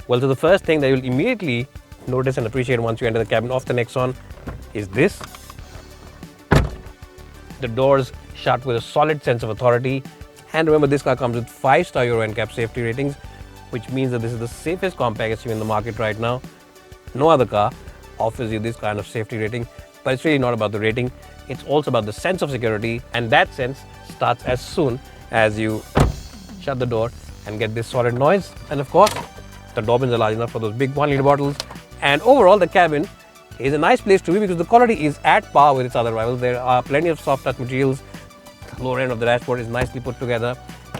Well, so the first thing that you'll immediately notice and appreciate once you enter the cabin of the Nexon is this. The doors shut with a solid sense of authority. And remember, this car comes with 5-star Euro NCAP safety ratings, which means that this is the safest compact SUV in the market right now. No other car offers you this kind of safety rating, but it's really not about the rating. It's also about the sense of security, and that sense starts as soon as you shut the door and get this solid noise. And of course, the door bins are large enough for those big 1-liter bottles. And overall, the cabin is a nice place to be because the quality is at par with its other rivals. There are plenty of soft touch materials. The lower end of the dashboard is nicely put together,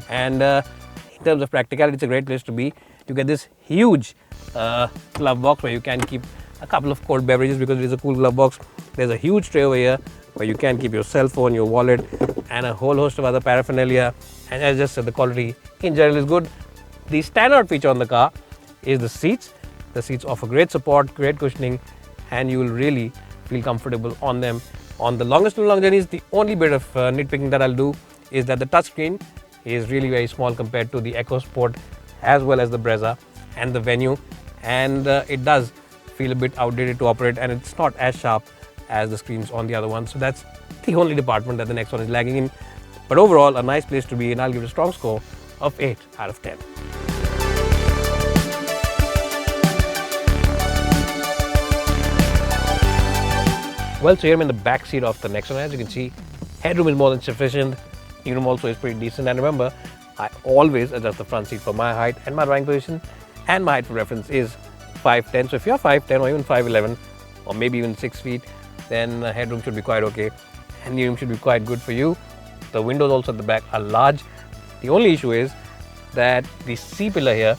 and in terms of practicality, it's a great place to be. You get this huge glove box where you can keep a couple of cold beverages because it is a cool glove box. There's a huge tray over here where you can keep your cell phone, your wallet, and a whole host of other paraphernalia. And as I just said, the quality in general is good. The standout feature on the car is the seats. The seats offer great support, great cushioning, and you will really feel comfortable on them. On the longest of long journeys, the only bit of nitpicking that I'll do is that the touchscreen is really very small compared to the EcoSport as well as the Brezza and the Venue, and it does feel a bit outdated to operate, and it's not as sharp as the screens on the other ones. So that's the only department that the Nexon is lagging in. But overall, a nice place to be, and I'll give it a strong score of 8 out of 10. Well, so here I'm in the back seat of the Nexon. As you can see, headroom is more than sufficient. Legroom also is pretty decent. And remember, I always adjust the front seat for my height and my driving position. And my height for reference is 5'10". So if you're 5'10" or even 5'11", or maybe even 6 feet, then headroom should be quite okay. And legroom should be quite good for you. The windows also at the back are large. The only issue is that the C-pillar here,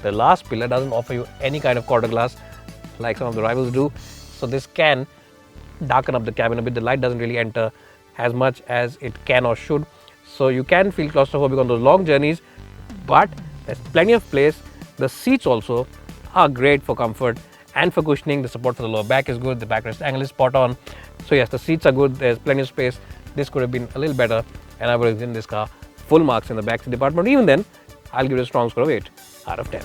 the last pillar, doesn't offer you any kind of quarter glass like some of the rivals do. So this can darken up the cabin a bit. The light doesn't really enter as much as it can or should. So you can feel claustrophobic on those long journeys, but there's plenty of place. The seats also are great for comfort and for cushioning. The support for the lower back is good. The backrest angle is spot on. So yes, the seats are good. There's plenty of space. This could have been a little better, and I would have given this car full marks in the back seat department. Even then, I'll give it a strong score of 8 out of 10.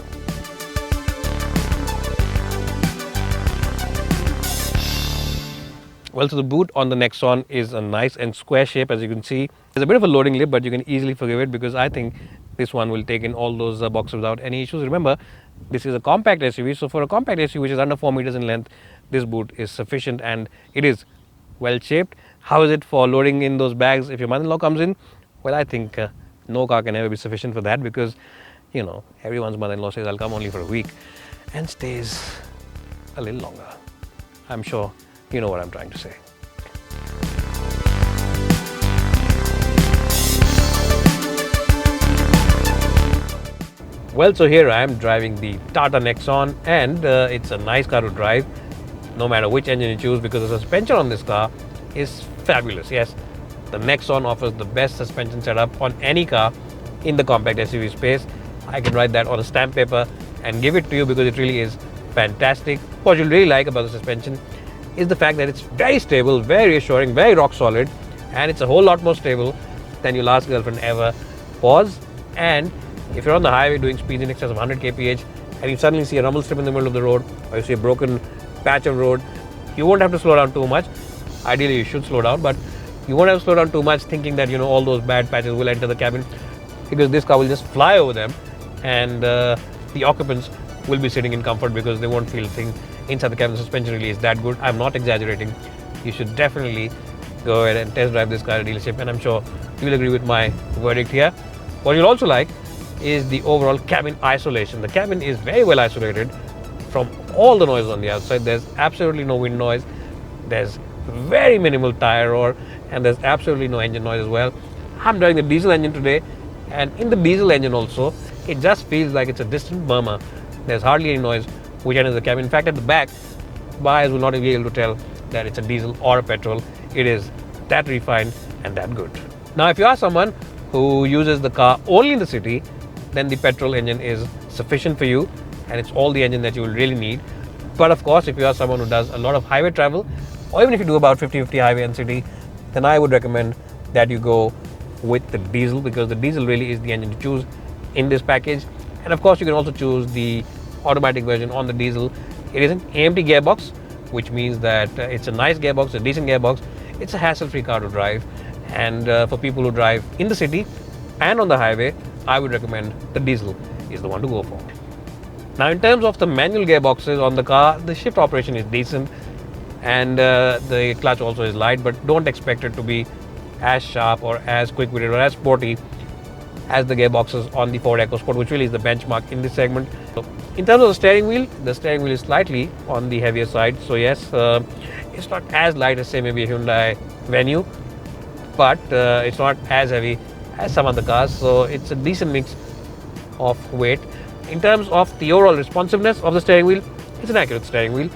Well, so the boot on the Nexon is a nice and square shape, as you can see. There's a bit of a loading lip, but you can easily forgive it because I think this one will take in all those boxes without any issues. Remember, this is a compact SUV, so for a compact SUV which is under 4 meters in length, this boot is sufficient and it is well shaped. How is it for loading in those bags if your mother-in-law comes in? Well, I think no car can ever be sufficient for that because, you know, everyone's mother-in-law says, I'll come only for a week and stays a little longer. I'm sure you know what I'm trying to say. Well, so here I am driving the Tata Nexon, and it's a nice car to drive no matter which engine you choose because the suspension on this car is fabulous. Yes, the Nexon offers the best suspension setup on any car in the compact SUV space. I can write that on a stamp paper and give it to you because it really is fantastic. What you really like about the suspension is the fact that it's very stable, very reassuring, very rock solid, and it's a whole lot more stable than your last girlfriend ever was. And if you're on the highway doing speeds in excess of 100 kph and you suddenly see a rumble strip in the middle of the road, or you see a broken patch of road, you won't have to slow down too much. Ideally, you should slow down, but you won't have to slow down too much thinking that, you know, all those bad patches will enter the cabin, because this car will just fly over them, and the occupants will be sitting in comfort because they won't feel a thing inside the cabin. The suspension really is that good. I'm not exaggerating. You should definitely go ahead and test drive this car at a dealership, and I'm sure you'll agree with my verdict here. What you'll also like is the overall cabin isolation. The cabin is very well isolated from all the noise on the outside. There's absolutely no wind noise. There's very minimal tire roar, and there's absolutely no engine noise as well. I'm driving the diesel engine today, and in the diesel engine also, it just feels like it's a distant murmur. There's hardly any noise which enters the cabin. In fact, at the back, buyers will not be able to tell that it's a diesel or a petrol. It is that refined and that good. Now, if you are someone who uses the car only in the city, then the petrol engine is sufficient for you, and it's all the engine that you will really need. But of course, if you are someone who does a lot of highway travel, or even if you do about 50-50 highway and city, then I would recommend that you go with the diesel, because the diesel really is the engine to choose in this package. And of course, you can also choose the automatic version on the diesel. It is an AMT gearbox, which means that it's a nice gearbox, a decent gearbox. It's a hassle-free car to drive, and for people who drive in the city and on the highway, I would recommend the diesel is the one to go for. Now, in terms of the manual gearboxes on the car, the shift operation is decent, and the clutch also is light, but don't expect it to be as sharp or as quick-witted or as sporty as the gearboxes on the Ford EcoSport, which really is the benchmark in this segment. So, in terms of the steering wheel is slightly on the heavier side. So yes, it's not as light as say maybe a Hyundai Venue, but it's not as heavy as some other cars. So it's a decent mix of weight. In terms of the overall responsiveness of the steering wheel, it's an accurate steering wheel,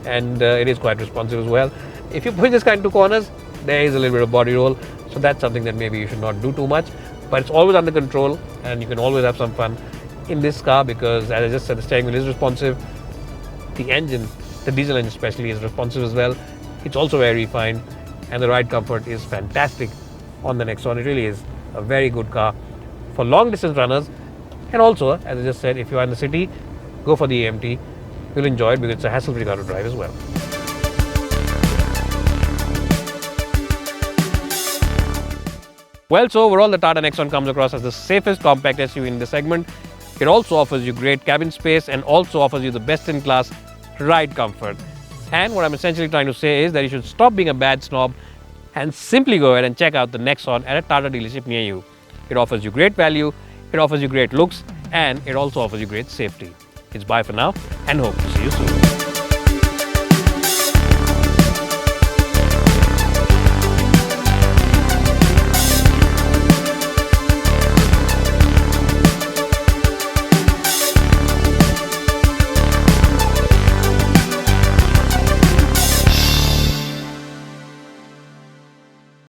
and it is quite responsive as well. If you push this car into corners, there is a little bit of body roll, so that's something that maybe you should not do too much, but it's always under control, and you can always have some fun in this car because, as I just said, the steering wheel is responsive. The engine, the diesel engine especially, is responsive as well. It's also very refined, and the ride comfort is fantastic on the Nexon. It really is a very good car for long distance runners, and also, as I just said, if you are in the city, go for the AMT. You'll enjoy it because it's a hassle-free car to drive as well. Well, so overall, the Tata Nexon comes across as the safest compact SUV in the segment. It also offers you great cabin space and also offers you the best-in-class ride comfort. And what I'm essentially trying to say is that you should stop being a bad snob and simply go ahead and check out the Nexon at a Tata dealership near you. It offers you great value, it offers you great looks, and it also offers you great safety. It's bye for now, and hope to see you soon.